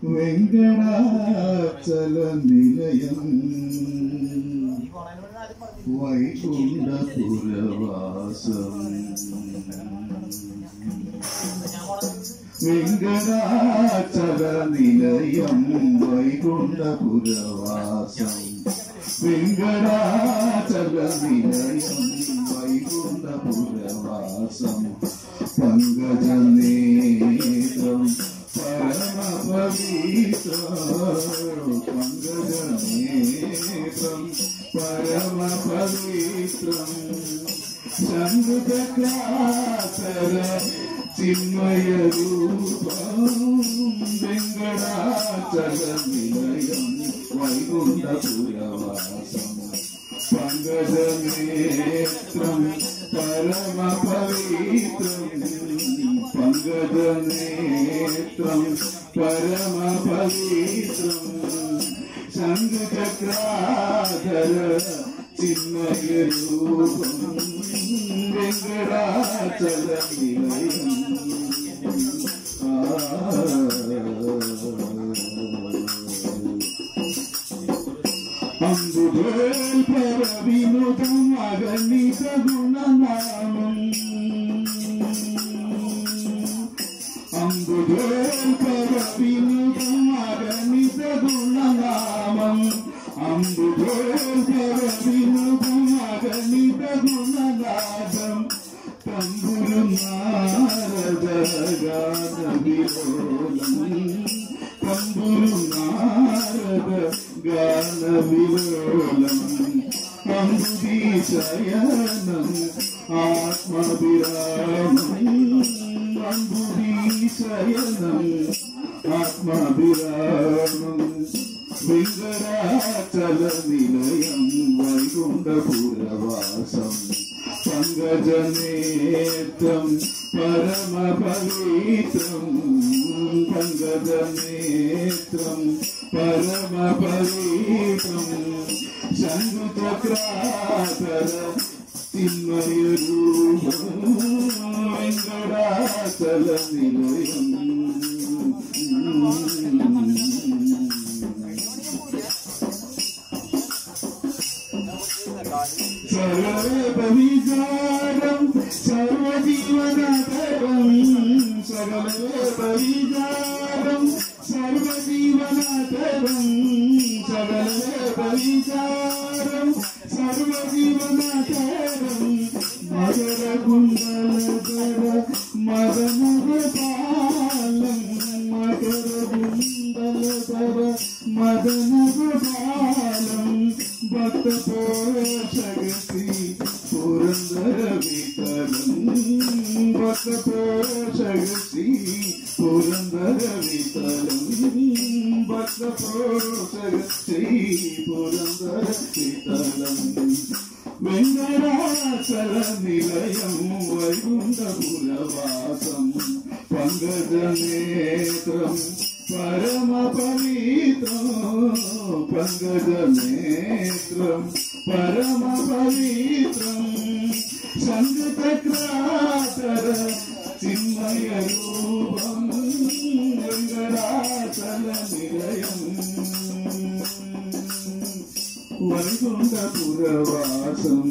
വെങ്കടാചല നിലയം വൈകുണ്ഠപുരവാസം വെങ്കടാചല നിലയം വൈകുണ്ഠപുരവാസം വെങ്കടാചല നിലയം വൈകുണ്ഠപുരവാസം പങ്കജനേത്രം പരമപവിത്രം പങ്കജനേത്രം പരമപവിത്രം ശംഖുചക്രാസര ചിന്മയരൂപം വെങ്കടാചല നിലയം വൈകുണ്ഠപുരവാസം പങ്കജനേത്രം പരമപവിത്രം പങ്കജനേത്രം പരമപവിത്രം ശംഖുചക്രാധര ചിന്മയരൂപം വെങ്കടാചല നിലയം അമ്പുധേൽ പരവിനുതം അഗണിത ഗുണനാമം അമ്പുധേൽ പരവിനുതം അഗണിത ഗുണനാമം അമ്പുധേൽ പരവിനുതം അഗണിത ഗുണനാദം തമ്പുരു നാരദ ഗാനവിലോലം തമ്പുരു നാരദ ഗാനവിലോലം അംബുദീശയനം ആത്മവിരാമം അംബുദീശയനം ആത്മവിരാമം വെങ്കടാചല നിലയം വൈകുണ്ഠപുരവാസം പങ്കജനേത്രം പരമപവിത്രം പങ്കജനേത്രം പരമപവിത്രം ശംഖുചക്രാധര ചിന്മയരൂപം വെങ്കടാചല നിലയം സർവവിചാരം സർവജീവനതരം സകലവിചാരം സർവജീവനതരം സകലവിചാരം സർവജീവനതരം മകരകുണ്ടലധര മദനഗോപാലം മകരകുണ്ടലധര മദനഗോപാലം ഭക്തപോഷകശ്രീ പുരന്ദര വിതരം ഭക്തപോഷകശ്രീ പുരന്ദര വിതരം ഭക്തപോഷകശ്രീ പുരന്ദര വിതരം വെങ്കടാചല നിലയം വൈകുണ്ഠപുരവാസം പങ്കജനേത്രം പരമപവിത്രം പങ്കജനേത്രം പരമപവിത്രം ശംഖചക്രാധര ചിന്മയരൂപം വെങ്കടാചല നിലയം വൈകുണ്ഠപുരവാസം